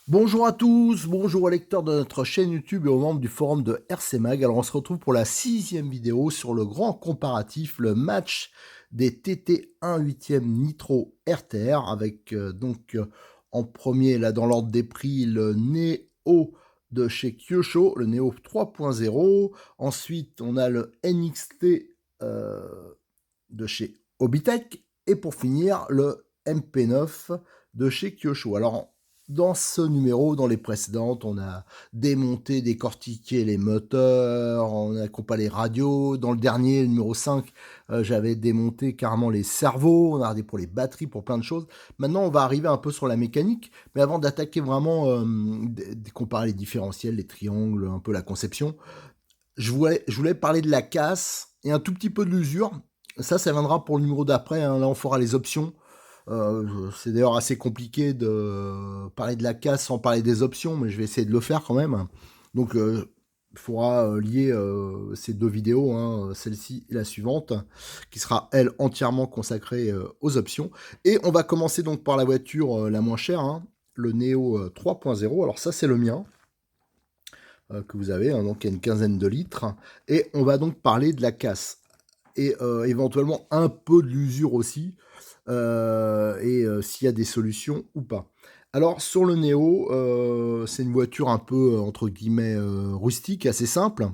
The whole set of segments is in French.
Bonjour à tous, bonjour aux lecteurs de notre chaîne YouTube et aux membres du forum de RC Mag. Alors on se retrouve pour la 6e vidéo sur le grand comparatif, le match des TT1 8e Nitro RTR avec en premier là dans l'ordre des prix le Neo de chez Kyosho, le Neo 3.0. Ensuite on a le NXT de chez Obitech et pour finir le MP9 de chez Kyosho. Alors dans ce numéro, dans les précédentes, on a démonté, décortiqué les moteurs, on a comparé les radios. Dans le dernier, le numéro 5, j'avais démonté carrément les cerveaux, on a regardé pour les batteries, pour plein de choses. Maintenant, on va arriver un peu sur la mécanique, mais avant d'attaquer vraiment, comparer les différentiels, les triangles, un peu la conception, je voulais parler de la casse et un tout petit peu de l'usure. Ça viendra pour le numéro d'après, hein. Là, on fera les options. C'est d'ailleurs assez compliqué de parler de la casse sans parler des options, mais je vais essayer de le faire quand même. Donc, il faudra lier ces deux vidéos, hein, celle-ci et la suivante, qui sera, elle, entièrement consacrée aux options. Et on va commencer donc par la voiture la moins chère, hein, le Neo 3.0. Alors ça, c'est le mien que vous avez, hein, donc il y a une quinzaine de litres. Et on va donc parler de la casse. Et éventuellement un peu de l'usure aussi, s'il y a des solutions ou pas. Alors sur le Neo, c'est une voiture un peu entre guillemets rustique, assez simple,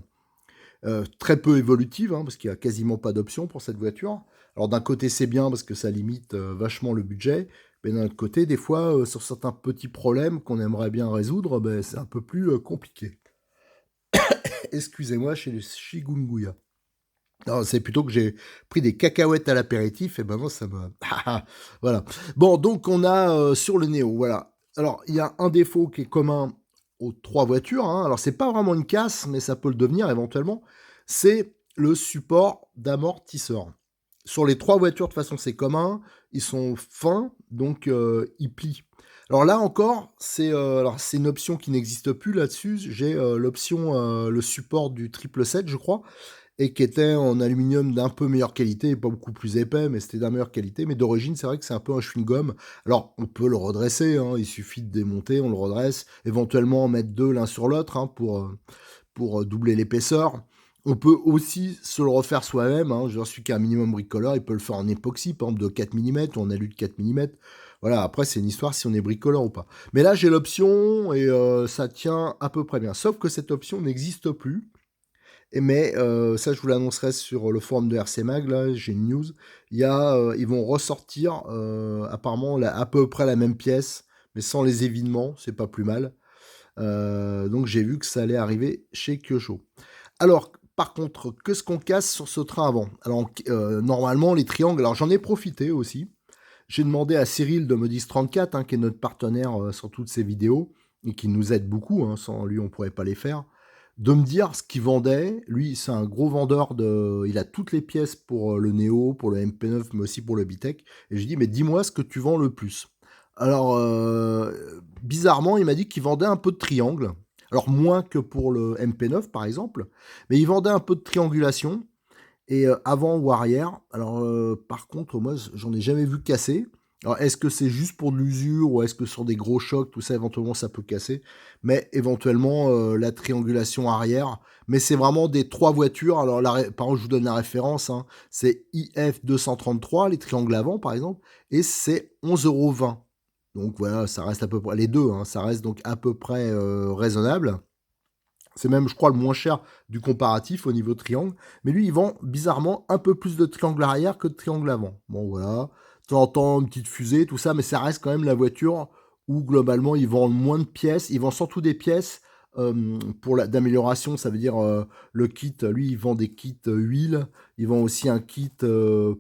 très peu évolutive, hein, parce qu'il n'y a quasiment pas d'options pour cette voiture. Alors d'un côté c'est bien parce que ça limite vachement le budget, mais d'un autre côté des fois sur certains petits problèmes qu'on aimerait bien résoudre, ben, c'est un peu plus compliqué. Excusez-moi, chez les chikungunya. Non, c'est plutôt que j'ai pris des cacahuètes à l'apéritif et ben moi ça me voilà. Bon, donc on a sur le Néo, voilà. Alors, il y a un défaut qui est commun aux 3 voitures, hein. Alors c'est pas vraiment une casse, mais ça peut le devenir éventuellement, c'est le support d'amortisseur. Sur les 3 voitures, de toute façon, c'est commun, ils sont fins, donc ils plient. Alors là encore, c'est une option qui n'existe plus là-dessus. J'ai l'option, le support du 777, je crois, et qui était en aluminium d'un peu meilleure qualité, pas beaucoup plus épais, mais c'était de meilleure qualité. Mais d'origine, c'est vrai que c'est un peu un chewing-gum. Alors, on peut le redresser, hein, il suffit de démonter, on le redresse, éventuellement en mettre deux l'un sur l'autre hein, pour doubler l'épaisseur. On peut aussi se le refaire soi-même, hein, je suis qu'un minimum bricoleur, il peut le faire en époxy, par exemple de 4 mm ou en alu de 4 mm. Voilà, après c'est une histoire si on est bricoleur ou pas. Mais là j'ai l'option et ça tient à peu près bien. Sauf que cette option n'existe plus. Mais ça, je vous l'annoncerai sur le forum de RC Mag, là, j'ai une news. Ils vont ressortir apparemment à peu près la même pièce, mais sans les évidements, c'est pas plus mal. Donc j'ai vu que ça allait arriver chez Kyosho. Alors, par contre, qu'est-ce qu'on casse sur ce train avant? Alors, normalement, les triangles, alors j'en ai profité aussi. J'ai demandé à Cyril de Modis 34, hein, qui est notre partenaire sur toutes ces vidéos, et qui nous aide beaucoup, hein, sans lui on pourrait pas les faire, de me dire ce qu'il vendait. Lui, c'est un gros vendeur il a toutes les pièces pour le Neo, pour le MP9, mais aussi pour le Bitech. Et je lui dis, mais dis-moi ce que tu vends le plus. Alors, bizarrement, il m'a dit qu'il vendait un peu de triangle. Alors, moins que pour le MP9, par exemple. Mais il vendait un peu de triangulation. Et avant ou arrière. Alors, par contre, moi, j'en ai jamais vu casser. Alors, est-ce que c'est juste pour de l'usure ou est-ce que sur des gros chocs, tout ça, éventuellement, ça peut casser? Mais éventuellement, la triangulation arrière. Mais c'est vraiment des 3 voitures. Alors, par exemple, je vous donne la référence, hein. C'est IF 233, les triangles avant, par exemple, et c'est 11,20 €. Donc voilà, ça reste à peu près, les deux, hein, ça reste donc à peu près raisonnable. C'est même, je crois, le moins cher du comparatif au niveau triangle. Mais lui, il vend bizarrement un peu plus de triangle arrière que de triangle avant. Bon, voilà. De temps en temps, une petite fusée, tout ça, mais ça reste quand même la voiture où, globalement, ils vendent moins de pièces. Ils vendent surtout des pièces d'amélioration. Ça veut dire le kit, lui, il vend des kits huile. Il vend aussi un kit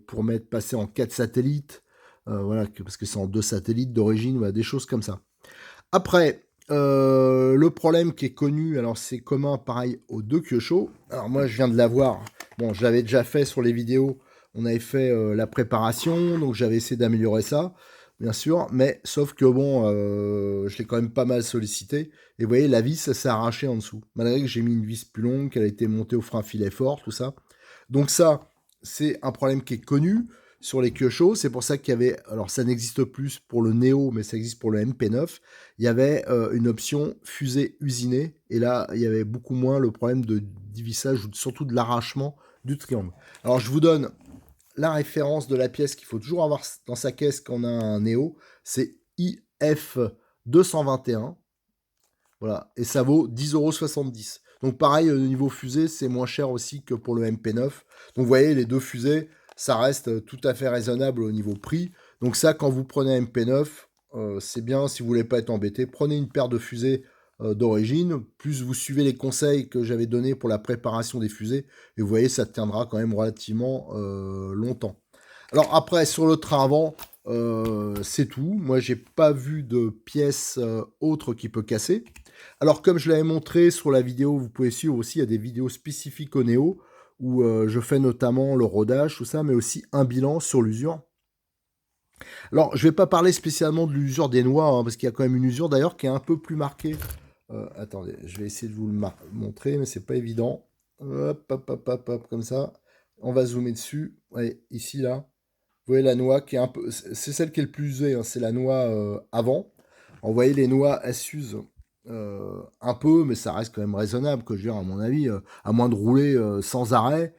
pour passer en 4 satellites. Voilà, parce que c'est en 2 satellites d'origine, voilà, des choses comme ça. Après, le problème qui est connu, alors c'est commun pareil aux 2 Kyosho. Alors moi je viens de l'avoir, bon je l'avais déjà fait sur les vidéos, on avait fait, la préparation, donc j'avais essayé d'améliorer ça, bien sûr, mais sauf que bon, je l'ai quand même pas mal sollicité et vous voyez la vis, ça s'est arraché en dessous. Malgré que j'ai mis une vis plus longue, qu'elle a été montée au frein filet fort, tout ça. Donc ça, c'est un problème qui est connu sur les Kyosho. C'est pour ça qu'il y avait, alors ça n'existe plus pour le Neo, mais ça existe pour le MP9. Il y avait une option fusée usinée. Et là, il y avait beaucoup moins le problème de dévissage ou surtout de l'arrachement du triangle. Alors je vous donne la référence de la pièce qu'il faut toujours avoir dans sa caisse quand on a un Neo. C'est IF 221. Voilà, et ça vaut 10,70 €. Donc pareil, au niveau fusée, c'est moins cher aussi que pour le MP9. Donc vous voyez, les deux fusées, ça reste tout à fait raisonnable au niveau prix. Donc ça, quand vous prenez un MP9, c'est bien, si vous voulez pas être embêté, prenez une paire de fusées d'origine, plus vous suivez les conseils que j'avais donnés pour la préparation des fusées, et vous voyez, ça tiendra quand même relativement longtemps. Alors après, sur le train avant, c'est tout. Moi, j'ai pas vu de pièce autre qui peut casser. Alors, comme je l'avais montré sur la vidéo, vous pouvez suivre aussi, il y a des vidéos spécifiques au Néo, où je fais notamment le rodage, tout ça, mais aussi un bilan sur l'usure. Alors, je vais pas parler spécialement de l'usure des noix, hein, parce qu'il y a quand même une usure d'ailleurs qui est un peu plus marquée. Attendez, je vais essayer de vous le montrer, mais c'est pas évident. Hop, hop, hop, hop, hop, comme ça. On va zoomer dessus. Ouais, ici, là. Vous voyez la noix qui est un peu... C'est celle qui est le plus usée, hein, c'est la noix avant. Vous voyez, les noix, elles s'usent un peu, mais ça reste quand même raisonnable, que je veux dire, à mon avis. À moins de rouler sans arrêt,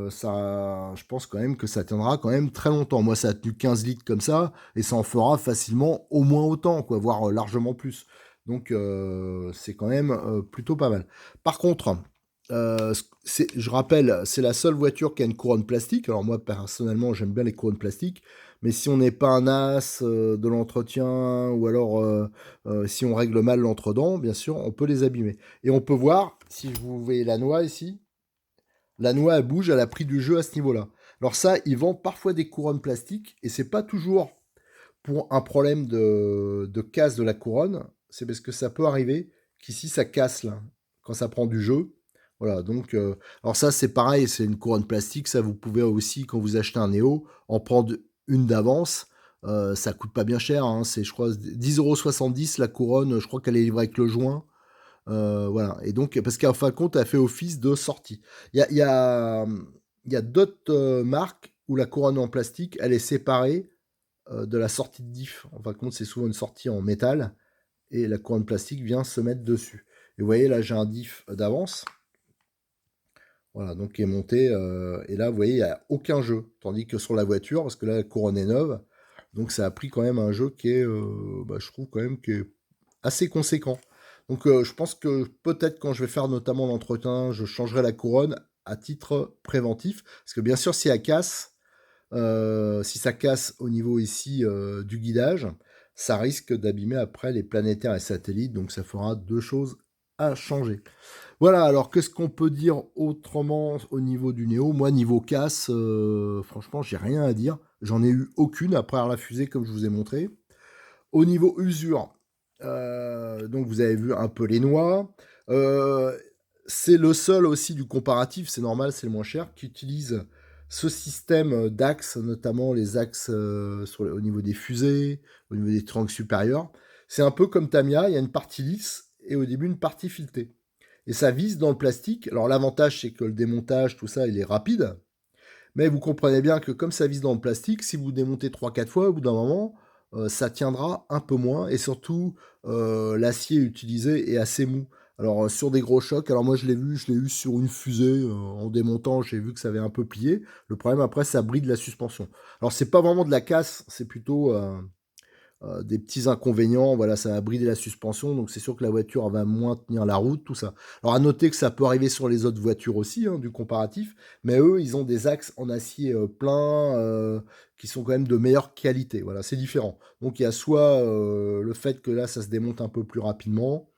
ça, je pense quand même que ça tiendra quand même très longtemps. Moi, ça a tenu 15 litres comme ça, et ça en fera facilement au moins autant, quoi, voire largement plus. Donc, c'est quand même plutôt pas mal. Par contre, je rappelle, c'est la seule voiture qui a une couronne plastique. Alors moi, personnellement, j'aime bien les couronnes plastiques. Mais si on n'est pas un as de l'entretien, ou alors si on règle mal l'entredent, bien sûr, on peut les abîmer. Et on peut voir, si vous voyez la noix ici, la noix, elle bouge, elle a pris du jeu à ce niveau-là. Alors ça, ils vendent parfois des couronnes plastiques, et c'est pas toujours pour un problème de casse de la couronne, c'est parce que ça peut arriver qu'ici ça casse là, quand ça prend du jeu. Voilà, donc, alors ça c'est pareil, c'est une couronne plastique, ça vous pouvez aussi, quand vous achetez un Néo, en prendre une d'avance. Ça coûte pas bien cher, hein, c'est je crois 10,70 € la couronne, je crois qu'elle est livrée avec le joint. Voilà, et donc, parce qu'en fin de compte, elle fait office de sortie. Il y a d'autres marques où la couronne en plastique, elle est séparée de la sortie de diff. En fin de compte, c'est souvent une sortie en métal et la couronne plastique vient se mettre dessus. Et vous voyez, là, j'ai un diff d'avance. Voilà, donc qui est monté. Et là, vous voyez, il n'y a aucun jeu. Tandis que sur la voiture, parce que là, la couronne est neuve, donc ça a pris quand même un jeu qui est, je trouve quand même, qui est assez conséquent. Donc je pense que peut-être quand je vais faire notamment l'entretien, je changerai la couronne à titre préventif. Parce que bien sûr, si elle casse, si ça casse au niveau ici du guidage, ça risque d'abîmer après les planétaires et satellites, donc ça fera deux choses à changer. Voilà, alors qu'est-ce qu'on peut dire autrement au niveau du Néo? Moi, niveau casse, franchement, j'ai rien à dire. J'en ai eu aucune après la fusée, comme je vous ai montré. Au niveau usure, donc vous avez vu un peu les noix. Euh, c'est le seul aussi du comparatif, c'est normal, c'est le moins cher, qui utilise ce système d'axes, notamment les axes au niveau des fusées, au niveau des triangles supérieurs. C'est un peu comme Tamiya, il y a une partie lisse et au début une partie filetée. Et ça vise dans le plastique. Alors l'avantage, c'est que le démontage, tout ça, il est rapide. Mais vous comprenez bien que comme ça vise dans le plastique, si vous démontez 3-4 fois, au bout d'un moment, ça tiendra un peu moins. Et surtout, l'acier utilisé est assez mou. Alors sur des gros chocs, alors moi je l'ai eu sur une fusée, en démontant, j'ai vu que ça avait un peu plié. Le problème après, ça bride la suspension. Alors c'est pas vraiment de la casse, c'est plutôt des petits inconvénients, voilà, ça va brider la suspension, donc c'est sûr que la voiture elle va moins tenir la route, tout ça. Alors à noter que ça peut arriver sur les autres voitures aussi, hein, du comparatif, mais eux, ils ont des axes en acier plein qui sont quand même de meilleure qualité, voilà, c'est différent. Donc il y a soit le fait que là, ça se démonte un peu plus rapidement,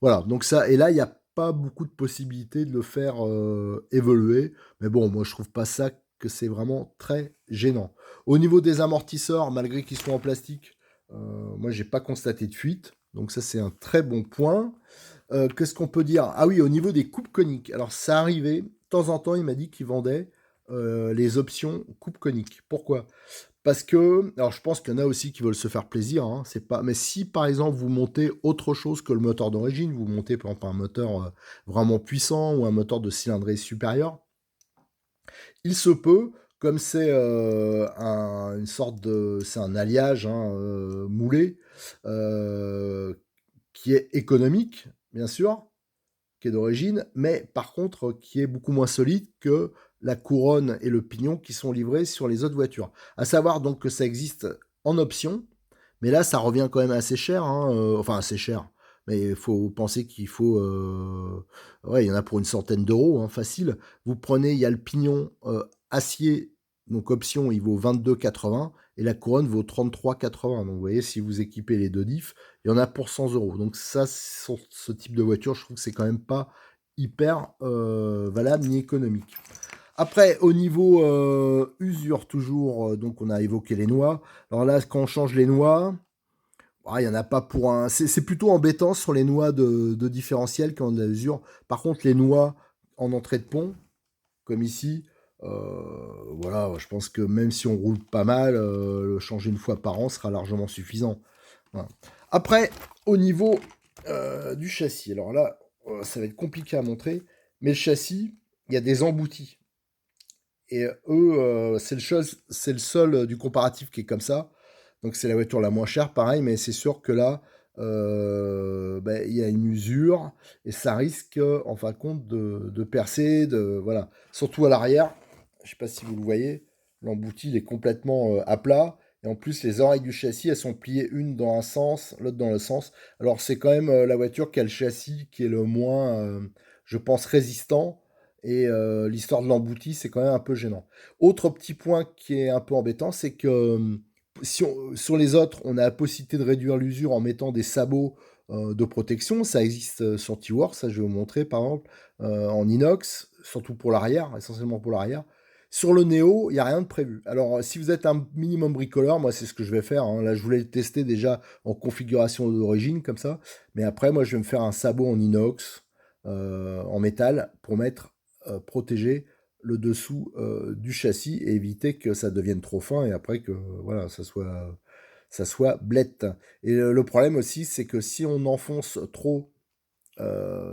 voilà, donc ça, et là, il n'y a pas beaucoup de possibilités de le faire évoluer, mais bon, moi je trouve pas ça que c'est vraiment très gênant. Au niveau des amortisseurs, malgré qu'ils soient en plastique, moi j'ai pas constaté de fuite. Donc ça, c'est un très bon point. Qu'est-ce qu'on peut dire? Ah oui, au niveau des coupes coniques. Alors ça arrivait, de temps en temps, il m'a dit qu'il vendait les options coupes coniques. Pourquoi? Parce que, alors je pense qu'il y en a aussi qui veulent se faire plaisir, hein, c'est pas. Mais si par exemple vous montez autre chose que le moteur d'origine, vous montez par exemple un moteur vraiment puissant ou un moteur de cylindrée supérieure, il se peut, comme c'est une sorte de, c'est un alliage hein, moulé euh, qui est économique, bien sûr, qui est d'origine, mais par contre qui est beaucoup moins solide que la couronne et le pignon qui sont livrés sur les autres voitures. À savoir donc que ça existe en option, mais là ça revient quand même assez cher, hein, enfin assez cher. Mais il faut penser qu'il faut... ouais, il y en a pour une centaine d'euros, hein, facile. Vous prenez, il y a le pignon acier, donc option, il vaut 22,80 et la couronne vaut 33,80. Donc vous voyez, si vous équipez les deux diffs, il y en a pour 100 euros. Donc ça, sur ce type de voiture, je trouve que c'est quand même pas hyper valable ni économique. Après, au niveau usure, toujours, donc on a évoqué les noix. Alors là, quand on change les noix, il n'y en a pas pour un... C'est plutôt embêtant sur les noix de différentiel quand on a de la usure. Par contre, les noix en entrée de pont, comme ici, voilà, je pense que même si on roule pas mal, le changer une fois par an sera largement suffisant. Voilà. Après, au niveau du châssis, alors là, ça va être compliqué à montrer, mais le châssis, il y a des emboutis. Et eux, c'est le seul du comparatif qui est comme ça. Donc c'est la voiture la moins chère, pareil, mais c'est sûr que là, ben, il y a une usure et ça risque, en fin de compte, de percer, voilà. Surtout à l'arrière, je sais pas si vous le voyez, l'embouti il est complètement à plat. Et en plus, les oreilles du châssis, elles sont pliées une dans un sens, l'autre dans le sens. Alors c'est quand même la voiture qui a le châssis qui est le moins, je pense, résistant. Et l'histoire de l'embouti, c'est quand même un peu gênant. Autre petit point qui est un peu embêtant, c'est que si sur les autres, on a la possibilité de réduire l'usure en mettant des sabots de protection. Ça existe sur T-Works, ça je vais vous montrer par exemple, en inox, surtout pour l'arrière, essentiellement pour l'arrière. Sur le Néo, il n'y a rien de prévu. Alors, si vous êtes un minimum bricoleur, moi c'est ce que je vais faire, hein. Là, je voulais le tester déjà en configuration d'origine, comme ça. Mais après, moi, je vais me faire un sabot en inox, en métal, pour mettre protéger le dessous du châssis et éviter que ça devienne trop fin et après que voilà, ça soit blette. Et le problème aussi, c'est que si on enfonce trop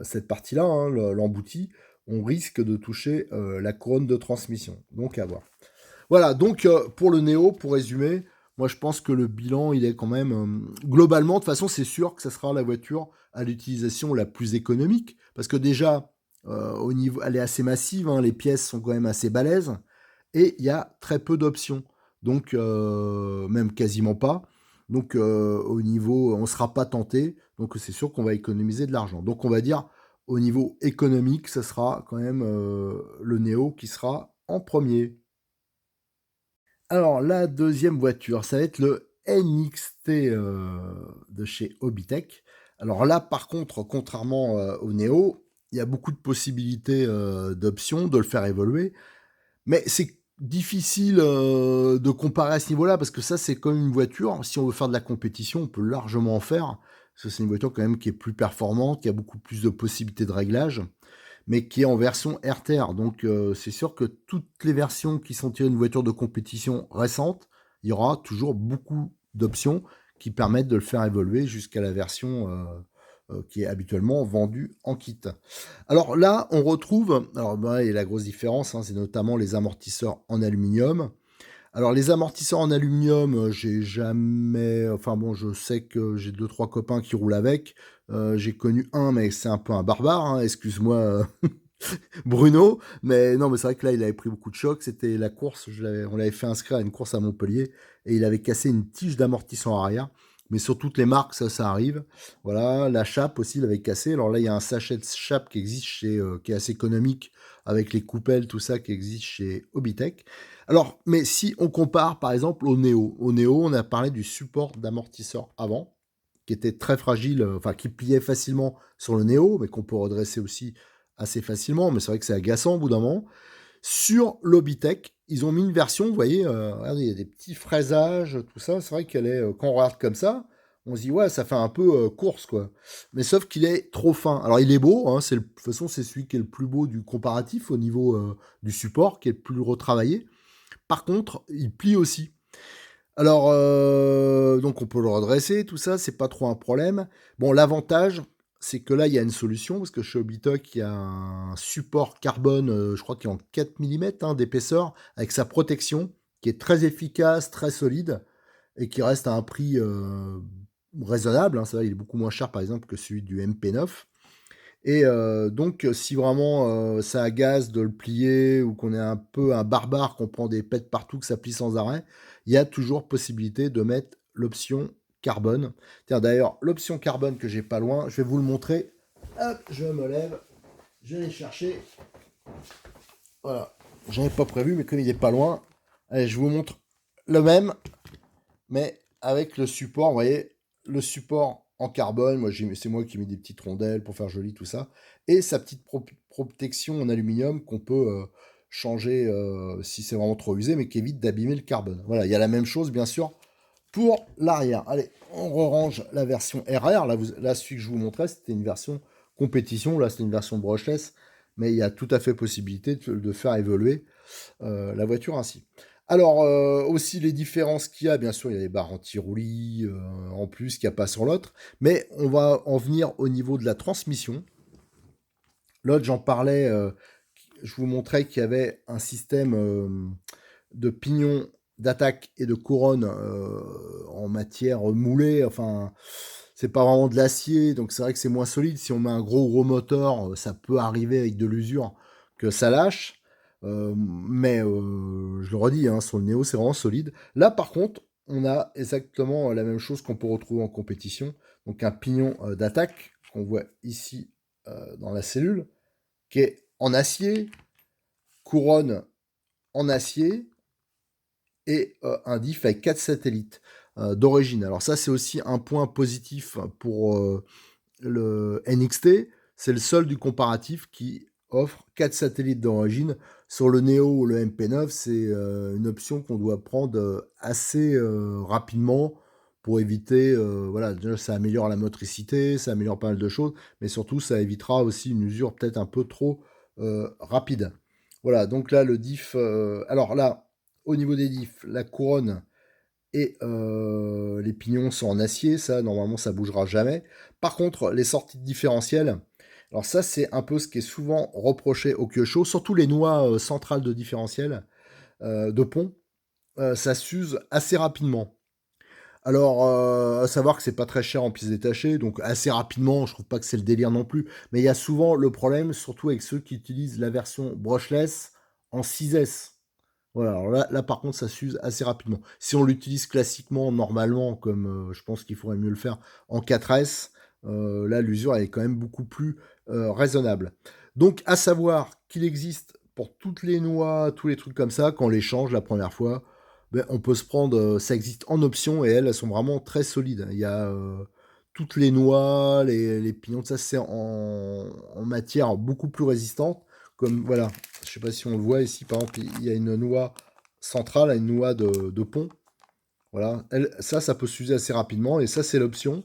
cette partie-là, hein, l'embouti, on risque de toucher la couronne de transmission. Donc à voir. Voilà, donc pour le Néo, pour résumer, moi je pense que le bilan, il est quand même... globalement, de toute façon, c'est sûr que ça sera la voiture à l'utilisation la plus économique. Parce que déjà, au niveau, elle est assez massive, hein, les pièces sont quand même assez balèzes. Et il y a très peu d'options. Donc, même quasiment pas. Donc, au niveau, on ne sera pas tenté. Donc, c'est sûr qu'on va économiser de l'argent. Donc, on va dire, au niveau économique, ça sera quand même le Néo qui sera en premier. Alors, la deuxième voiture, ça va être le NXT de chez Hobbytech. Alors là, par contre, contrairement au Neo, il y a beaucoup de possibilités d'options, de le faire évoluer. Mais c'est difficile de comparer à ce niveau-là, parce que ça, c'est comme une voiture. Si on veut faire de la compétition, on peut largement en faire. Parce que c'est une voiture quand même qui est plus performante, qui a beaucoup plus de possibilités de réglage, mais qui est en version RTR. Donc c'est sûr que toutes les versions qui sont tirées d'une voiture de compétition récente, il y aura toujours beaucoup d'options qui permettent de le faire évoluer jusqu'à la version qui est habituellement vendue en kit. Alors là, on retrouve, alors bah, et la grosse différence, hein, c'est notamment les amortisseurs en aluminium. Alors les amortisseurs en aluminium, j'ai jamais, enfin bon, je sais que j'ai deux trois copains qui roulent avec. J'ai connu un, mais c'est un peu un barbare, hein, excuse-moi Bruno, mais non, mais c'est vrai que là il avait pris beaucoup de chocs. C'était la course, on l'avait fait inscrire à une course à Montpellier et il avait cassé une tige d'amortisseur arrière. Mais sur toutes les marques, ça arrive. Voilà, la chape aussi, il avait cassé. Alors là, il y a un sachet de chape qui existe qui est assez économique avec les coupelles, tout ça qui existe chez Hobbytech. Alors, mais si on compare par exemple au Neo, on a parlé du support d'amortisseur avant, qui était très fragile, enfin qui pliait facilement sur le Neo, mais qu'on peut redresser aussi assez facilement. Mais c'est vrai que c'est agaçant au bout d'un moment. Sur Lobitech, ils ont mis une version, vous voyez, regardez, il y a des petits fraisages, tout ça. C'est vrai qu'elle est, quand on regarde comme ça, on se dit: «Ouais, ça fait un peu, course, quoi». Mais sauf qu'il est trop fin. Alors il est beau, hein, c'est le de toute façon, c'est celui qui est le plus beau du comparatif au niveau, du support, qui est le plus retravaillé. Par contre, il plie aussi. Alors, donc on peut le redresser, tout ça, c'est pas trop un problème. Bon, l'avantage, c'est que là, il y a une solution, parce que chez Obitoc, il y a un support carbone, je crois qu'il est en 4 millimètres hein, d'épaisseur, avec sa protection, qui est très efficace, très solide, et qui reste à un prix raisonnable. Hein. Ça va, il est beaucoup moins cher, par exemple, que celui du MP9. Et donc, si vraiment ça agace de le plier ou qu'on est un peu un barbare, qu'on prend des pets partout, que ça plie sans arrêt, il y a toujours possibilité de mettre l'option carbone. Tiens, d'ailleurs, l'option carbone que j'ai pas loin, je vais vous le montrer. Hop, je me lève, je vais aller chercher. Voilà, j'en ai pas prévu, mais comme il est pas loin, allez, je vous montre le même, mais avec le support, vous voyez, le support en carbone, moi c'est moi qui mets des petites rondelles pour faire joli tout ça, et sa petite protection en aluminium qu'on peut changer si c'est vraiment trop usé, mais qui évite d'abîmer le carbone. Voilà, il y a la même chose bien sûr pour l'arrière. Allez, on range la version RR. Là, celui que je vous montrais, c'était une version compétition. Là, c'était une version brushless, mais il y a tout à fait possibilité de faire évoluer la voiture ainsi. Alors, aussi les différences qu'il y a, bien sûr, il y a les barres anti-roulis en plus qu'il n'y a pas sur l'autre, mais on va en venir au niveau de la transmission. L'autre, j'en parlais, je vous montrais qu'il y avait un système de pignon d'attaque et de couronne en matière moulée, enfin, c'est pas vraiment de l'acier, donc c'est vrai que c'est moins solide. Si on met un gros moteur, ça peut arriver avec de l'usure que ça lâche. Mais je le redis, hein, sur le Néo, c'est vraiment solide. Là, par contre, on a exactement la même chose qu'on peut retrouver en compétition. Donc un pignon d'attaque qu'on voit ici dans la cellule, qui est en acier, couronne en acier, et un diff avec 4 satellites d'origine. Alors ça, c'est aussi un point positif pour le NXT. C'est le seul du comparatif qui offre 4 satellites d'origine. Sur le Neo ou le MP9, c'est une option qu'on doit prendre assez rapidement pour éviter, voilà, déjà ça améliore la motricité, ça améliore pas mal de choses, mais surtout ça évitera aussi une usure peut-être un peu trop rapide. Voilà, donc là le diff, alors là, au niveau des diffs, la couronne et les pignons sont en acier, ça normalement ça bougera jamais. Par contre, les sorties de différentiel, alors ça c'est un peu ce qui est souvent reproché au Kyosho, surtout les noix centrales de différentiel, de pont, ça s'use assez rapidement. Alors, à savoir que c'est pas très cher en pièces détachées, donc assez rapidement, je trouve pas que c'est le délire non plus. Mais il y a souvent le problème, surtout avec ceux qui utilisent la version brushless en 6S. Voilà, alors là par contre, ça s'use assez rapidement. Si on l'utilise classiquement, normalement, comme je pense qu'il faudrait mieux le faire en 4S, là l'usure elle est quand même beaucoup plus raisonnable. Donc à savoir qu'il existe pour toutes les noix, tous les trucs comme ça, quand on les change la première fois, ben, on peut se prendre, ça existe en option et elles sont vraiment très solides. Il y a toutes les noix, les pignons, ça c'est en matière beaucoup plus résistante. Comme voilà, je sais pas si on le voit ici, par exemple, il y a une noix centrale, une noix de pont. Voilà, ça peut s'user assez rapidement et ça c'est l'option.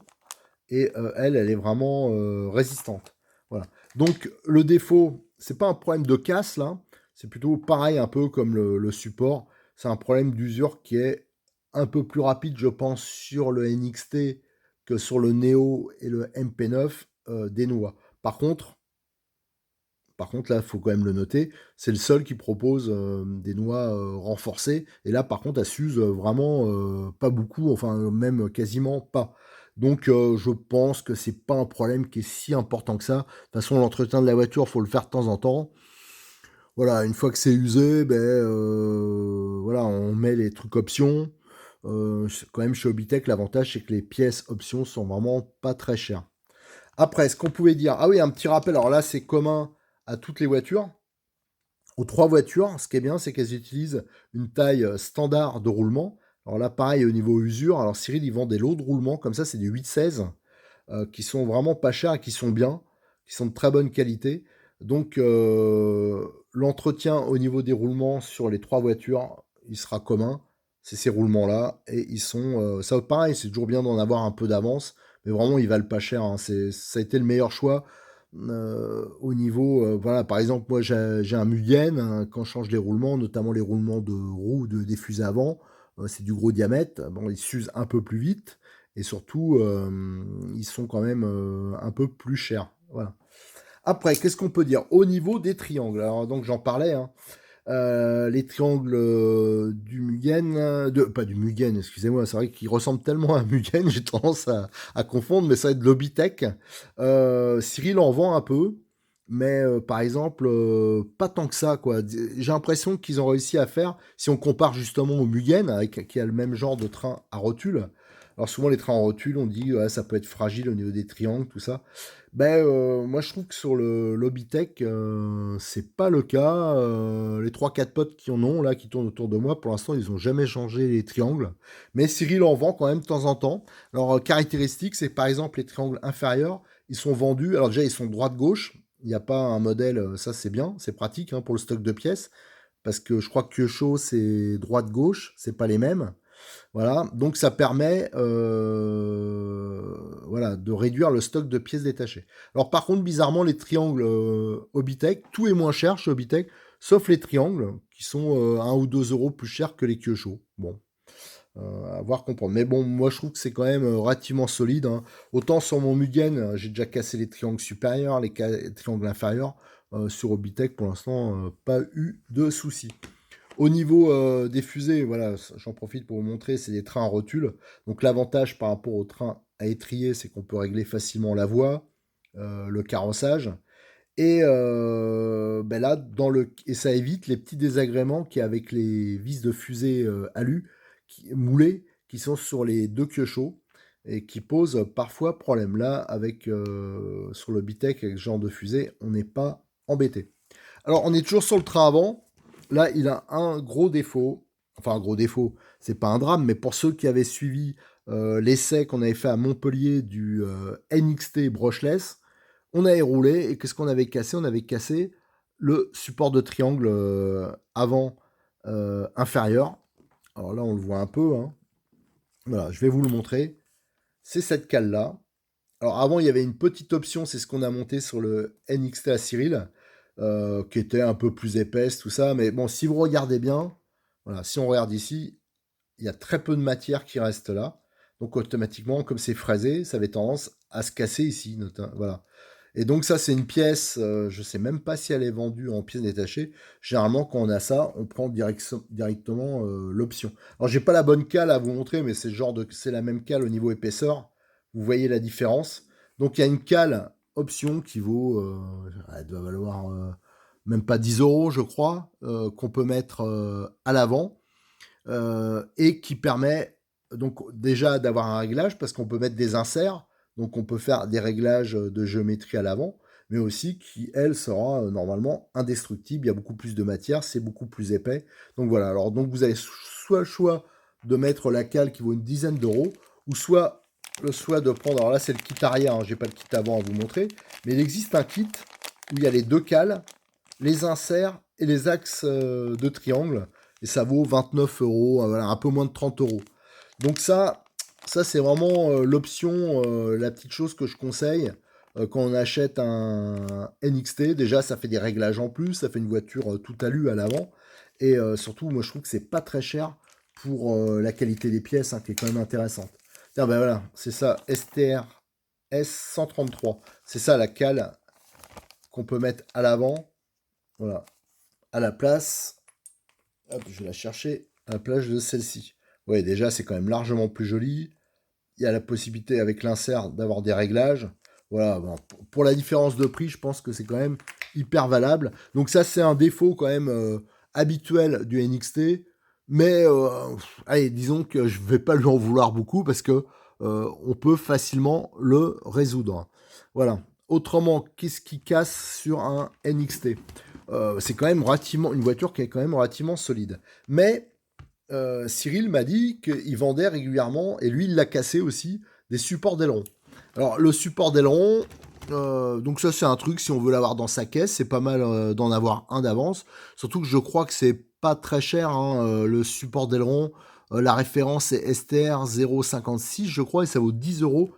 Et elle est vraiment résistante. Voilà. Donc le défaut, c'est pas un problème de casse là, c'est plutôt pareil un peu comme le support. C'est un problème d'usure qui est un peu plus rapide, je pense, sur le NXT que sur le Neo et le MP9 des noix. Par contre, là, il faut quand même le noter, c'est le seul qui propose des noix renforcées. Et là, par contre, elle s'use vraiment pas beaucoup, enfin même quasiment pas. Donc, je pense que c'est pas un problème qui est si important que ça. De toute façon, l'entretien de la voiture, faut le faire de temps en temps. Voilà, une fois que c'est usé, ben voilà, on met les trucs options. Quand même, chez Obitech, l'avantage, c'est que les pièces options sont vraiment pas très chères. Après, ce qu'on pouvait dire, ah oui, un petit rappel, alors là, c'est commun à toutes les voitures. Aux 3 voitures, ce qui est bien, c'est qu'elles utilisent une taille standard de roulement. Alors là, pareil, au niveau usure, alors Cyril, ils vendent des lots de roulement, comme ça, c'est des 8-16, qui sont vraiment pas chers et qui sont bien, qui sont de très bonne qualité. Donc, l'entretien au niveau des roulements sur les 3 voitures, il sera commun. c'est ces roulements-là, et ils sont, ça pareil, c'est toujours bien d'en avoir un peu d'avance, mais vraiment ils valent pas cher, hein. Ça a été le meilleur choix, au niveau, voilà, par exemple, moi j'ai un Mugen, hein, quand je change les roulements, notamment les roulements de roues des fusées avant, c'est du gros diamètre, bon, ils s'usent un peu plus vite, et surtout, ils sont quand même, un peu plus chers, voilà. Après, qu'est-ce qu'on peut dire? Au niveau des triangles, alors donc j'en parlais, hein, les triangles, du Mugen, pas du Mugen, excusez-moi, c'est vrai qu'ils ressemblent tellement à un Mugen, j'ai tendance à confondre, mais ça va être de l'Hobitech. Cyril en vend un peu, mais par exemple, pas tant que ça, quoi. J'ai l'impression qu'ils ont réussi à faire, si on compare justement au Mugen, qui a le même genre de train à rotule. Alors souvent les trains en rotule, on dit ouais, ça peut être fragile au niveau des triangles, tout ça. Ben, moi je trouve que sur le Lobitech, c'est pas le cas. Les trois quatre potes qui en ont là, qui tournent autour de moi, pour l'instant, ils ont jamais changé les triangles. Mais Cyril en vend quand même de temps en temps. Alors, caractéristique, c'est par exemple les triangles inférieurs, ils sont vendus. Alors déjà, ils sont droite-gauche. Il n'y a pas un modèle, ça c'est bien, c'est pratique, hein, pour le stock de pièces. Parce que je crois que Kyosho, c'est droite-gauche, c'est pas les mêmes. Voilà, donc ça permet, voilà, de réduire le stock de pièces détachées. Alors par contre, bizarrement, les triangles, Hobitech, tout est moins cher chez Hobitech, sauf les triangles, qui sont 1 ou 2 euros plus chers que les Kyosho. Bon, à voir comprendre. Mais bon, moi je trouve que c'est quand même relativement solide, hein. Autant sur mon Mugen, j'ai déjà cassé les triangles supérieurs, les triangles inférieurs. Sur Hobitech, pour l'instant, pas eu de soucis. Au niveau, des fusées, voilà, j'en profite pour vous montrer, c'est des trains à rotule. Donc l'avantage par rapport aux trains à étrier, c'est qu'on peut régler facilement la voie, le carrossage, et ben là, et ça évite les petits désagréments qu'il y a avec les vis de fusée, alu moulées, qui sont sur les 2 Kyosho, et qui posent parfois problème. Là, avec, sur le Bitech, avec ce genre de fusée, on n'est pas embêté. Alors, on est toujours sur le train avant. Là, il a un gros défaut. Enfin, un gros défaut, c'est pas un drame, mais pour ceux qui avaient suivi, l'essai qu'on avait fait à Montpellier du, NXT brushless, on avait roulé, et qu'est-ce qu'on avait cassé? On avait cassé le support de triangle, avant, inférieur. Alors là, on le voit un peu, hein. Voilà, je vais vous le montrer. C'est cette cale-là. Alors avant, il y avait une petite option, c'est ce qu'on a monté sur le NXT à Cyril, qui était un peu plus épaisse, tout ça. Mais bon, si vous regardez bien, voilà, si on regarde ici, il y a très peu de matière qui reste là. Donc automatiquement, comme c'est fraisé, ça avait tendance à se casser ici. Voilà. Et donc ça, c'est une pièce, je sais même pas si elle est vendue en pièces détachées. Généralement, quand on a ça, on prend directement, l'option. Alors j'ai pas la bonne cale à vous montrer, mais c'est la même cale au niveau épaisseur. Vous voyez la différence. Donc il y a une cale option qui vaut, elle doit valoir, même pas 10 euros, je crois, qu'on peut mettre, à l'avant, et qui permet donc déjà d'avoir un réglage, parce qu'on peut mettre des inserts, donc on peut faire des réglages de géométrie à l'avant, mais aussi qui, elle, sera normalement indestructible. Il y a beaucoup plus de matière, c'est beaucoup plus épais. Donc voilà, alors donc vous avez soit le choix de mettre la cale qui vaut une dizaine d'euros, ou soit le choix de prendre, alors là c'est le kit arrière, hein, j'ai pas le kit avant à vous montrer, mais il existe un kit où il y a les deux cales, les inserts et les axes, de triangle, et ça vaut 29 euros, voilà, un peu moins de 30 euros. Donc ça c'est vraiment, l'option, la petite chose que je conseille, quand on achète un NXT. Déjà, ça fait des réglages en plus, ça fait une voiture, tout alu à l'avant, et surtout, moi je trouve que c'est pas très cher pour, la qualité des pièces, hein, qui est quand même intéressante. Tiens, ben voilà, c'est ça, STR S133. C'est ça la cale qu'on peut mettre à l'avant, voilà, à la place. Hop, je vais la chercher à la place de celle-ci. Ouais, déjà, c'est quand même largement plus joli. Il y a la possibilité, avec l'insert, d'avoir des réglages. Voilà, bon, pour la différence de prix, je pense que c'est quand même hyper valable. Donc ça, c'est un défaut quand même, habituel du NXT. Mais allez, disons que je vais pas lui en vouloir beaucoup, parce que on peut facilement le résoudre. Voilà. Autrement, qu'est-ce qui casse sur un NXT? C'est quand même relativement une voiture qui est quand même relativement solide. Mais Cyril m'a dit qu'il vendait régulièrement, et lui il l'a cassé aussi, des supports d'aileron. Alors le support d'aileron, donc ça c'est un truc, si on veut l'avoir dans sa caisse, c'est pas mal, d'en avoir un d'avance. Surtout que je crois que c'est pas très cher, hein, le support d'aileron. La référence est STR 0,56, je crois, et ça vaut 10,90 €. Donc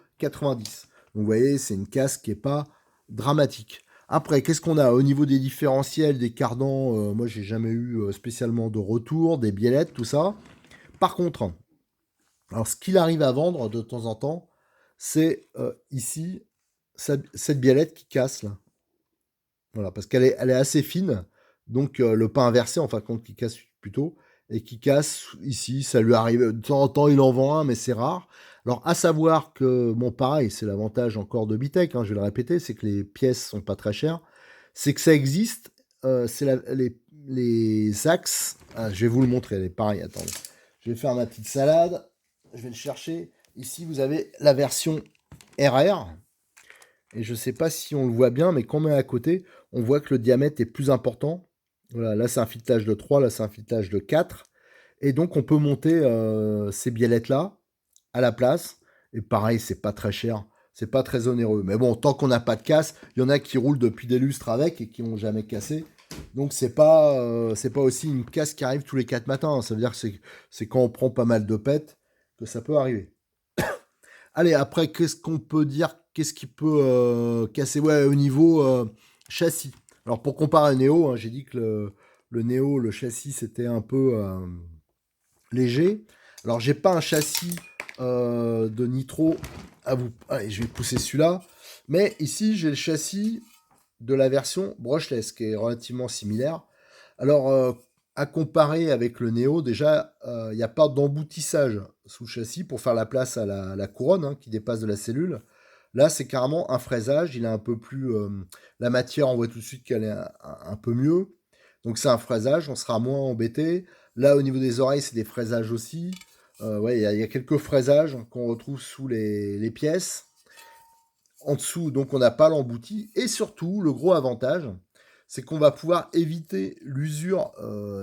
vous voyez, c'est une casse qui est pas dramatique. Après, qu'est-ce qu'on a? Au niveau des différentiels, des cardans, moi j'ai jamais eu spécialement de retour, des biellettes, tout ça. Par contre, alors ce qu'il arrive à vendre de temps en temps, c'est ici, cette biellette qui casse là. Voilà, parce elle est assez fine, donc le pain inversé, en fin de compte, qui casse plutôt, et qui casse ici, ça lui arrive de temps en temps, il en vend un, mais c'est rare. Alors, à savoir que, bon, pareil, c'est l'avantage encore de Bitech, hein, je vais le répéter, c'est que les pièces sont pas très chères, c'est que ça existe, c'est les axes, ah, je vais vous le montrer, elle est pareil, attendez. Je vais faire ma petite salade, je vais le chercher. Ici, vous avez la version RR, et je ne sais pas si on le voit bien, mais quand on met à côté, on voit que le diamètre est plus important. Voilà, là c'est un filetage de 3, là c'est un filetage de 4. Et donc on peut monter ces biellettes-là à la place. Et pareil, c'est pas très cher, c'est pas très onéreux. Mais bon, tant qu'on n'a pas de casse, il y en a qui roulent depuis des lustres avec et qui n'ont jamais cassé. Donc c'est pas aussi une casse qui arrive tous les 4 matins. Ça veut dire que c'est quand on prend pas mal de pètes que ça peut arriver. Allez, après, qu'est-ce qu'on peut dire? Qu'est-ce qui peut casser? Ouais, au niveau châssis. Alors, pour comparer à Neo, hein, j'ai dit que le Neo, le châssis, c'était un peu léger. Alors, j'ai pas un châssis de Nitro à vous. Allez, je vais pousser celui-là. Mais ici, j'ai le châssis de la version brushless, qui est relativement similaire. Alors, à comparer avec le Neo, déjà, il n'y a pas d'emboutissage sous le châssis pour faire la place à la couronne hein, qui dépasse de la cellule. Là, c'est carrément un fraisage. Il est un peu plus. La matière, on voit tout de suite qu'elle est un peu mieux. Donc, c'est un fraisage. On sera moins embêté. Là, au niveau des oreilles, c'est des fraisages aussi. Ouais, il y a quelques fraisages qu'on retrouve sous les pièces. En dessous, donc, on n'a pas l'embouti. Et surtout, le gros avantage, c'est qu'on va pouvoir éviter l'usure,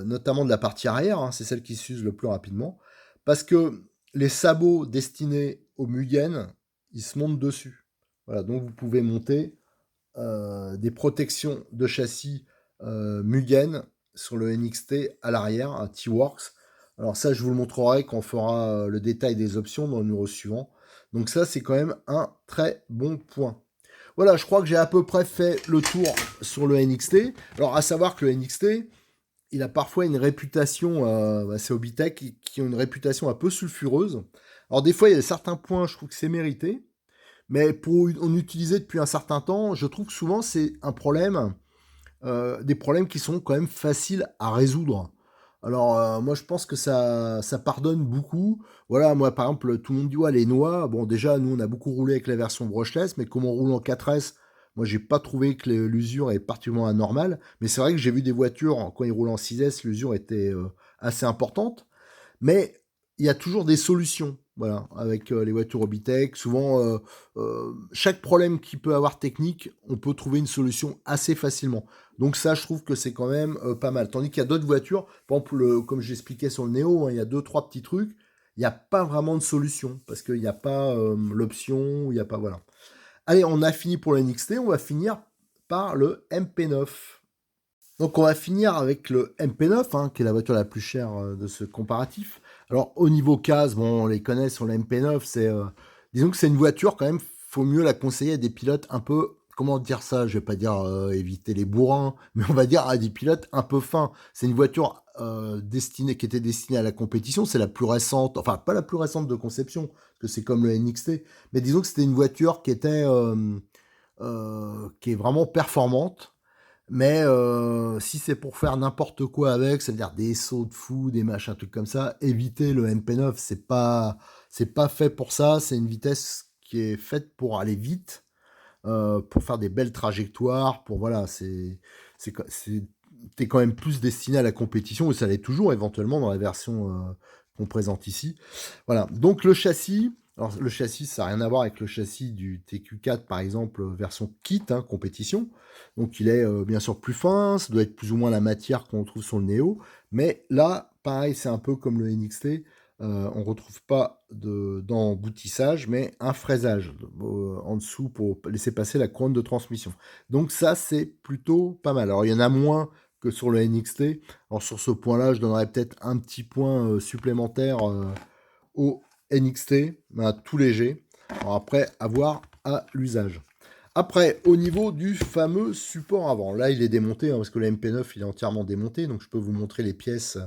notamment de la partie arrière, hein, c'est celle qui s'use le plus rapidement, parce que les sabots destinés au Mugen, ils se montent dessus. Voilà, donc vous pouvez monter des protections de châssis Mugen sur le NXT à l'arrière, à T-Works. Alors ça, je vous le montrerai quand on fera le détail des options dans le numéro suivant. Donc ça, c'est quand même un très bon point. Voilà, je crois que j'ai à peu près fait le tour sur le NXT. Alors, à savoir que le NXT, il a parfois une réputation, c'est Obitech, qui ont une réputation un peu sulfureuse. Alors, des fois, il y a certains points, je trouve que c'est mérité. Mais pour en utiliser depuis un certain temps, je trouve que souvent, c'est un problème, des problèmes qui sont quand même faciles à résoudre. Alors, moi, je pense que ça pardonne beaucoup. Voilà, moi, par exemple, tout le monde dit, ouais, les noix. Bon, déjà, nous, on a beaucoup roulé avec la version brushless, mais comme on roule en 4S, moi, j'ai pas trouvé que l'usure est particulièrement anormale. Mais c'est vrai que j'ai vu des voitures, quand ils roulent en 6S, l'usure était assez importante. Mais il y a toujours des solutions, voilà, avec les voitures Obitech. Souvent, chaque problème qui peut avoir technique, on peut trouver une solution assez facilement. Donc ça, je trouve que c'est quand même pas mal. Tandis qu'il y a d'autres voitures, par exemple, comme j'expliquais sur le Neo, hein, il y a deux, trois petits trucs. Il n'y a pas vraiment de solution parce qu'il n'y a pas l'option, il n'y a pas voilà. Allez, on a fini pour le NXT, on va finir par le MP9. Donc on va finir avec le MP9, hein, qui est la voiture la plus chère de ce comparatif. Alors au niveau case, bon, on les connaît sur le MP9, disons que c'est une voiture quand même, faut mieux la conseiller à des pilotes un peu, comment dire ça, je vais pas dire éviter les bourrins, mais on va dire à des pilotes un peu fins. C'est une voiture qui était destinée à la compétition, c'est la plus récente, enfin pas la plus récente de conception, parce que c'est comme le NXT, mais disons que c'était une voiture qui est vraiment performante. Mais si c'est pour faire n'importe quoi avec, c'est-à-dire des sauts de fou, des machins, trucs comme ça, évitez le MP9. C'est pas fait pour ça. C'est une vitesse qui est faite pour aller vite, pour faire des belles trajectoires. Pour voilà, t'es quand même plus destiné à la compétition et ça l'est toujours éventuellement dans la version qu'on présente ici. Voilà. Donc le châssis. Alors le châssis, ça n'a rien à voir avec le châssis du TQ4 par exemple, version kit, hein, compétition. Donc il est bien sûr plus fin, ça doit être plus ou moins la matière qu'on trouve sur le Neo. Mais là, pareil, c'est un peu comme le NXT. On ne retrouve pas d'emboutissage, mais un fraisage en dessous pour laisser passer la couronne de transmission. Donc ça, c'est plutôt pas mal. Alors il y en a moins que sur le NXT. Alors sur ce point-là, je donnerais peut-être un petit point supplémentaire au NXT, mais à tout léger. Alors après, à voir à l'usage. Après, au niveau du fameux support avant, là il est démonté, parce que le MP9 il est entièrement démonté, donc je peux vous montrer les pièces.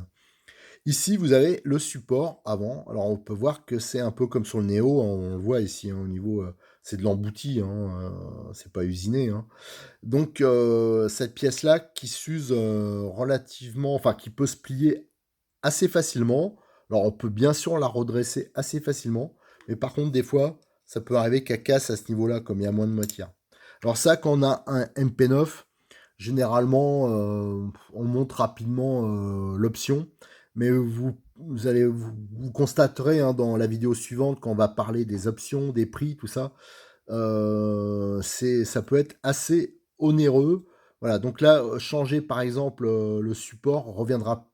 Ici, vous avez le support avant. Alors on peut voir que c'est un peu comme sur le Neo, on le voit ici, au niveau, c'est de l'embouti, c'est pas usiné. Donc cette pièce-là qui s'use relativement, enfin qui peut se plier assez facilement. Alors on peut bien sûr la redresser assez facilement, mais par contre des fois ça peut arriver qu'elle casse à ce niveau-là comme il y a moins de matière. Alors ça quand on a un MP9, généralement on monte rapidement l'option, mais vous constaterez dans la vidéo suivante quand on va parler des options, des prix, tout ça, ça peut être assez onéreux. Voilà, donc là, changer par exemple le support reviendra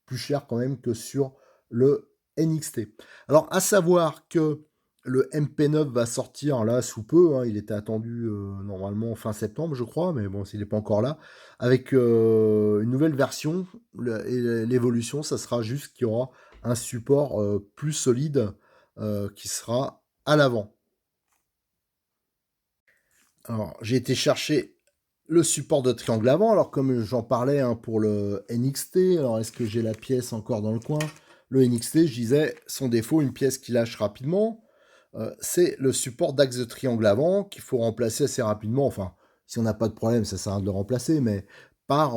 plus cher quand même que sur le NXT. Alors, à savoir que le MP9 va sortir là sous peu, il était attendu normalement fin septembre, je crois, mais bon, s'il n'est pas encore là, avec une nouvelle version. Et l'évolution, ça sera juste qu'il y aura un support plus solide qui sera à l'avant. Alors, j'ai été chercher le support de triangle avant. Alors, comme j'en parlais pour le NXT, alors est-ce que j'ai la pièce encore dans le coin? Le NXT, je disais, son défaut, une pièce qui lâche rapidement, c'est le support d'axe de triangle avant qu'il faut remplacer assez rapidement. Enfin, si on n'a pas de problème, ça sert à rien de le remplacer, mais par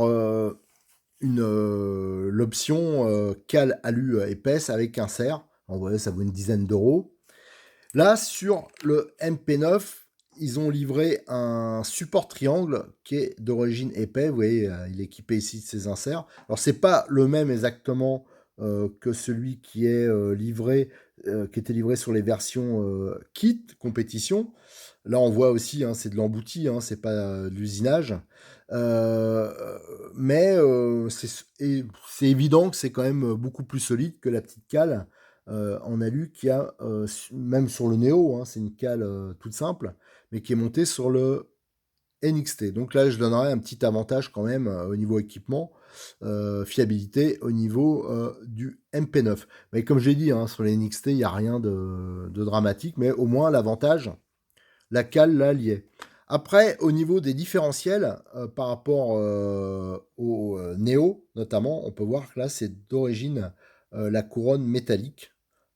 l'option cale alu épaisse avec insert. En voyez, ça vaut une dizaine d'euros. Là, sur le MP9, ils ont livré un support triangle qui est d'origine épais. Vous voyez, il est équipé ici de ces inserts. Alors, c'est pas le même exactement que celui qui est qui était livré sur les versions kit compétition. Là, on voit aussi, c'est de l'embouti, c'est pas de l'usinage. Euh, mais c'est évident que c'est quand même beaucoup plus solide que la petite cale en alu qui a, même sur le Neo, c'est une cale toute simple, mais qui est montée sur le NXT. Donc là, je donnerais un petit avantage quand même au niveau équipement, fiabilité au niveau du MP9. Mais comme j'ai dit, sur les NXT, il n'y a rien de dramatique, mais au moins l'avantage, la cale là, y est. Après, au niveau des différentiels, par rapport au Neo, notamment, on peut voir que là, c'est d'origine la couronne métallique.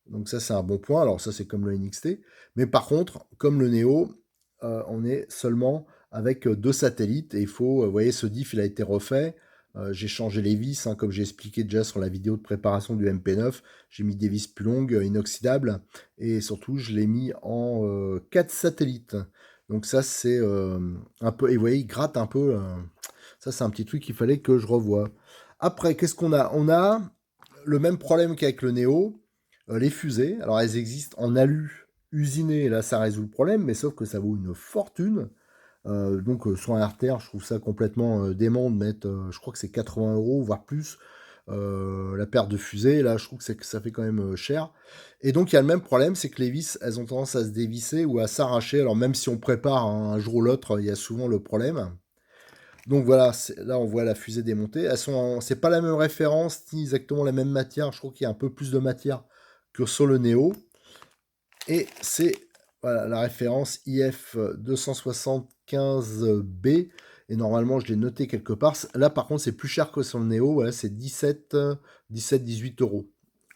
Donc ça, c'est un bon point. Alors ça, c'est comme le NXT. Mais par contre, comme le Neo, on est seulement avec deux satellites. Et il faut, vous voyez, ce diff, il a été refait. J'ai changé les vis, comme j'ai expliqué déjà sur la vidéo de préparation du MP9. J'ai mis des vis plus longues, inoxydables. Et surtout, je l'ai mis en 4 satellites. Donc ça, c'est un peu... Et vous voyez, il gratte un peu. Ça, c'est un petit truc qu'il fallait que je revoie. Après, qu'est-ce qu'on a? On a le même problème qu'avec le Neo. Les fusées, alors elles existent en alu usiné, là ça résout le problème, mais sauf que ça vaut une fortune. Donc sur un artère, je trouve ça complètement dément de mettre, je crois que c'est 80 euros, voire plus, la paire de fusées. Là, je trouve que ça fait quand même cher. Et donc il y a le même problème, c'est que les vis, elles ont tendance à se dévisser ou à s'arracher. Alors même si on prépare un jour ou l'autre, il y a souvent le problème. Donc voilà, là on voit la fusée démontée. C'est pas la même référence, ni exactement la même matière. Je trouve qu'il y a un peu plus de matière que sur le Neo. Et c'est voilà, la référence IF 275B. Et normalement, je l'ai noté quelque part. Là, par contre, c'est plus cher que sur le Neo. Voilà, c'est 18 euros.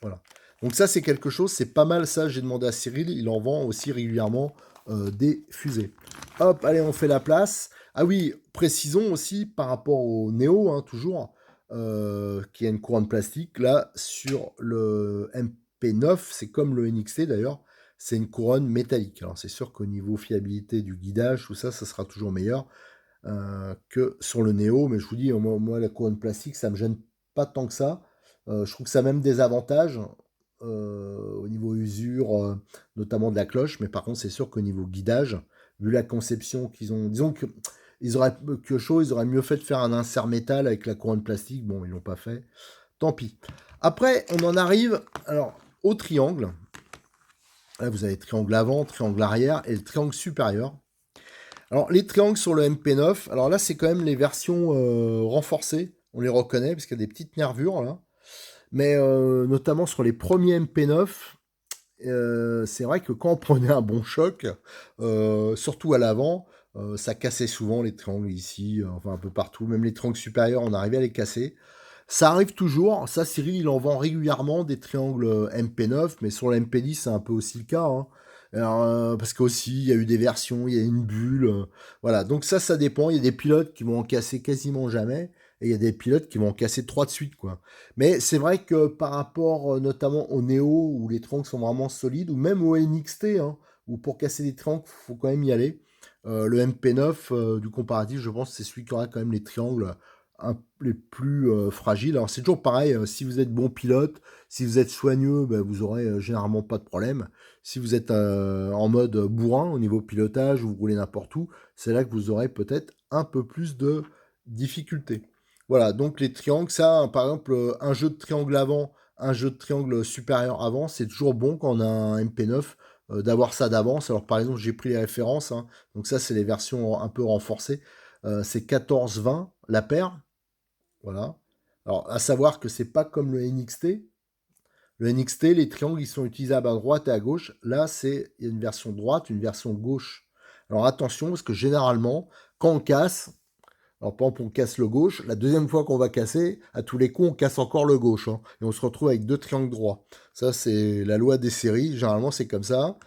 Voilà. Donc ça, c'est quelque chose. C'est pas mal ça. J'ai demandé à Cyril. Il en vend aussi régulièrement des fusées. Hop, allez, on fait la place. Ah oui, précisons aussi par rapport au Neo, toujours, qui a une couronne plastique. Là, sur le MP9, c'est comme le NXT d'ailleurs, c'est une couronne métallique. Alors c'est sûr qu'au niveau fiabilité du guidage, tout ça, ça sera toujours meilleur que sur le Neo. Mais je vous dis, moi la couronne plastique, ça me gêne pas tant que ça. Je trouve que ça a même des avantages au niveau usure, notamment de la cloche. Mais par contre, c'est sûr qu'au niveau guidage, vu la conception qu'ils ont, disons que ils auraient mieux fait de faire un insert métal avec la couronne plastique. Bon, ils l'ont pas fait. Tant pis. Après, on en arrive au triangle. Là, vous avez triangle avant, triangle arrière et le triangle supérieur. Alors, les triangles sur le MP9, alors là, c'est quand même les versions renforcées. on les reconnaît parce qu'il y a des petites nervures là. Mais notamment sur les premiers MP9, c'est vrai que quand on prenait un bon choc, surtout à l'avant, ça cassait souvent les triangles ici, enfin un peu partout, même les triangles supérieurs, on arrivait à les casser. Ça arrive toujours, ça Cyril il en vend régulièrement des triangles MP9, mais sur la MP10 c'est un peu aussi le cas, hein. Alors, parce qu'aussi il y a eu des versions, il y a une bulle, voilà. Donc ça dépend, il y a des pilotes qui vont en casser quasiment jamais, et il y a des pilotes qui vont en casser trois de suite, quoi. Mais c'est vrai que par rapport notamment au Neo, où les triangles sont vraiment solides, ou même au NXT, hein, où pour casser des triangles, faut quand même y aller. Le MP9 du comparatif, je pense, c'est celui qui aura quand même les triangles les plus fragiles. Alors c'est toujours pareil, si vous êtes bon pilote, si vous êtes soigneux, ben, vous aurez généralement pas de problème. Si vous êtes en mode bourrin au niveau pilotage, ou vous roulez n'importe où, c'est là que vous aurez peut-être un peu plus de difficultés. Voilà, donc les triangles, ça, par exemple, un jeu de triangle avant, un jeu de triangle supérieur avant, c'est toujours bon quand on a un MP9 d'avoir ça d'avance. Alors par exemple, j'ai pris les références, hein, donc ça c'est les versions un peu renforcées. C'est 14-20 la paire, voilà. Alors, à savoir que c'est pas comme le NXT. Le NXT, les triangles, ils sont utilisables à droite et à gauche. Là, il y a une version droite, une version gauche. Alors attention, parce que généralement, quand on casse, alors par exemple, on casse le gauche, la deuxième fois qu'on va casser, à tous les coups, on casse encore le gauche, hein, et on se retrouve avec deux triangles droits. Ça, c'est la loi des séries. Généralement, c'est comme ça.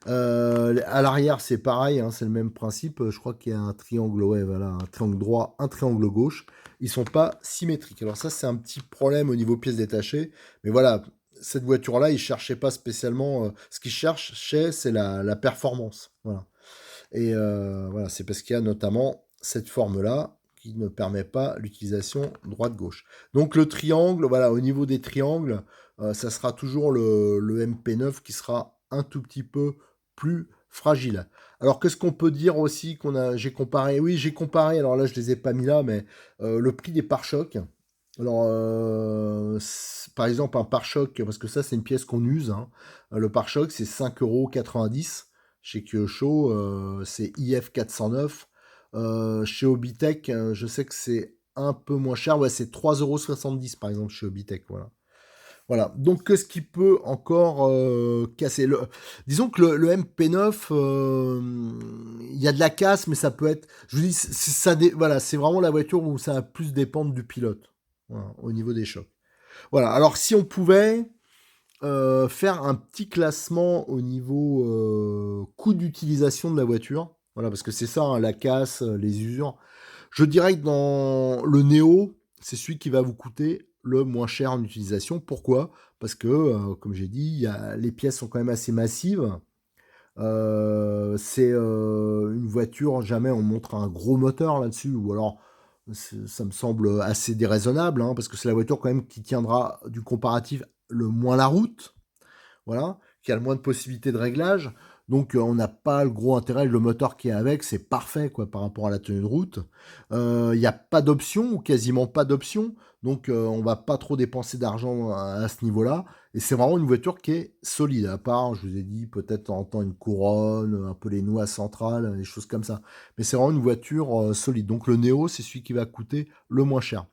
À l'arrière, c'est pareil, hein, c'est le même principe. Je crois qu'il y a un triangle, ouais, voilà, un triangle droit, un triangle gauche. Ils sont pas symétriques. Alors ça, c'est un petit problème au niveau pièces détachées. Mais voilà, cette voiture-là, ils cherchaient pas spécialement. Ce qu'ils cherchaient, c'est la performance. Voilà. Et voilà, c'est parce qu'il y a notamment cette forme-là qui ne permet pas l'utilisation droite-gauche. Donc le triangle, voilà, au niveau des triangles, ça sera toujours le MP9 qui sera un tout petit peu plus fragile. Alors qu'est-ce qu'on peut dire aussi j'ai comparé, oui j'ai comparé, alors là je les ai pas mis là, mais le prix des pare-chocs. Alors par exemple un pare-choc, parce que ça c'est une pièce qu'on use, hein. Le pare-choc c'est 5,90 € chez Kyosho, c'est IF 409. Chez Obitech, je sais que c'est un peu moins cher. Ouais, c'est 3,70 € par exemple chez Obitech. Voilà. Voilà. Donc, qu'est-ce qui peut encore casser disons que le MP9, il y a de la casse, mais ça peut être. Je vous dis, voilà, c'est vraiment la voiture où ça va plus dépendre du pilote, voilà, au niveau des chocs. Voilà. Alors, si on pouvait faire un petit classement au niveau coût d'utilisation de la voiture. Voilà, parce que c'est ça, hein, la casse, les usures. Je dirais que dans le Néo, c'est celui qui va vous coûter le moins cher en utilisation. Pourquoi? Parce que, comme j'ai dit, les pièces sont quand même assez massives. C'est une voiture, jamais on montre un gros moteur là-dessus, ou alors ça me semble assez déraisonnable, hein, parce que c'est la voiture quand même qui tiendra du comparatif le moins la route, voilà, qui a le moins de possibilités de réglage. Donc on n'a pas le gros intérêt, le moteur qui est avec, c'est parfait quoi par rapport à la tenue de route. Il n'y a pas d'option ou quasiment pas d'option, donc on va pas trop dépenser d'argent à ce niveau-là. Et c'est vraiment une voiture qui est solide, à part, je vous ai dit, peut-être en temps une couronne, un peu les noix centrales, des choses comme ça. Mais c'est vraiment une voiture solide. Donc le Neo, c'est celui qui va coûter le moins cher.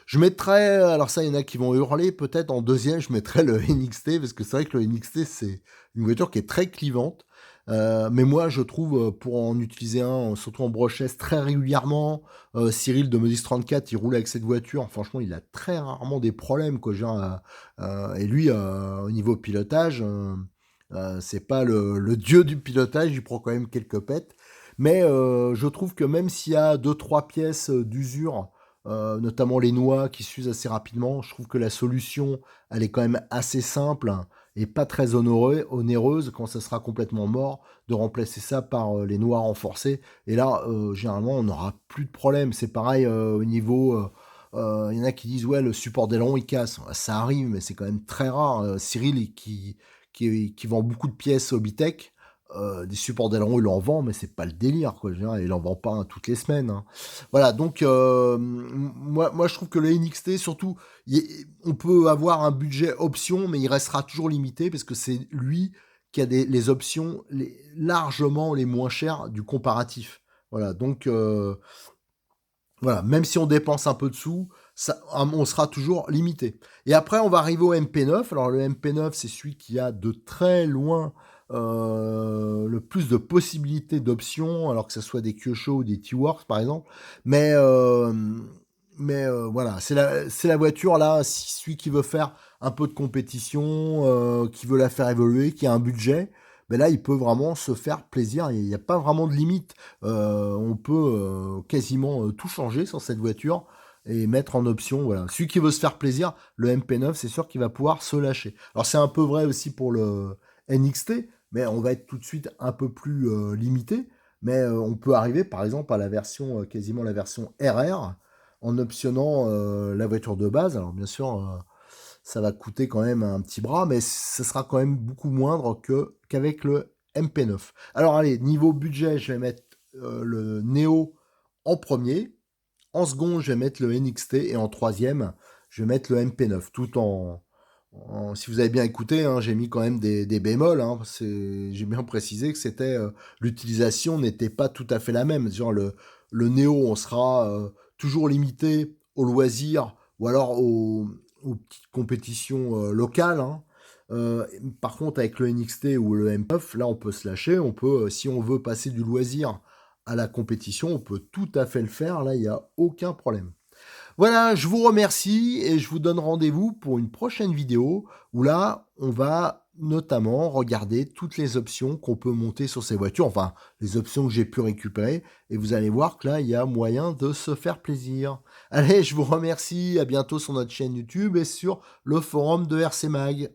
Je mettrais, alors ça, il y en a qui vont hurler, peut-être en deuxième, je mettrais le NXT, parce que c'est vrai que le NXT, c'est une voiture qui est très clivante. Mais moi, je trouve, pour en utiliser un, surtout en brochesse, très régulièrement, Cyril de Modis 34, il roule avec cette voiture. Franchement, il a très rarement des problèmes, quoi. Genre, et lui, au niveau pilotage, c'est pas le dieu du pilotage, il prend quand même quelques pètes. Mais je trouve que même s'il y a deux trois pièces d'usure, notamment les noix qui s'usent assez rapidement. Je trouve que la solution, elle est quand même assez simple et pas très onéreuse quand ça sera complètement mort, de remplacer ça par les noix renforcées. Et là, généralement, on n'aura plus de problème. C'est pareil au niveau. Il y en a qui disent ouais le support d'aileron il casse. Ça arrive, mais c'est quand même très rare. Cyril qui vend beaucoup de pièces au Bitech. Des supports d'aileron, il en vend, mais c'est pas le délire, quoi. Je veux dire, il en vend pas un toutes les semaines, hein. Voilà, donc moi je trouve que le NXT, surtout, on peut avoir un budget option, mais il restera toujours limité parce que c'est lui qui a les options largement les moins chères du comparatif. Voilà, donc Voilà, même si on dépense un peu de sous, ça, on sera toujours limité. Et après, on va arriver au MP9. Alors, le MP9, c'est celui qui a de très loin le plus de possibilités d'options, alors que ce soit des Kyosho ou des T-Works, par exemple. Mais, euh, mais voilà, c'est la voiture, là, celui qui veut faire un peu de compétition, qui veut la faire évoluer, qui a un budget, ben là, il peut vraiment se faire plaisir. Il n'y a pas vraiment de limite. On peut quasiment tout changer sur cette voiture et mettre en option. Voilà. Celui qui veut se faire plaisir, le MP9, c'est sûr qu'il va pouvoir se lâcher. Alors c'est un peu vrai aussi pour le NXT, mais on va être tout de suite un peu plus limité. Mais on peut arriver par exemple à la version, quasiment la version RR, en optionnant la voiture de base. Alors bien sûr, ça va coûter quand même un petit bras, mais ce sera quand même beaucoup moindre qu'avec le MP9. Alors allez, niveau budget, je vais mettre le Neo en premier. En second, je vais mettre le NXT. Et en troisième, je vais mettre le MP9. Tout si vous avez bien écouté, hein, j'ai mis quand même des bémols. Hein, j'ai bien précisé que l'utilisation n'était pas tout à fait la même. Genre le Neo, on sera toujours limité aux loisirs ou alors aux petites compétitions locales. Hein. Par contre, avec le NXT ou le M9, là, on peut se lâcher. On peut, si on veut passer du loisir à la compétition, on peut tout à fait le faire. Là, il n'y a aucun problème. Voilà, je vous remercie et je vous donne rendez-vous pour une prochaine vidéo où là, on va notamment regarder toutes les options qu'on peut monter sur ces voitures, enfin, les options que j'ai pu récupérer, et vous allez voir que là, il y a moyen de se faire plaisir. Allez, je vous remercie, à bientôt sur notre chaîne YouTube et sur le forum de RC Mag.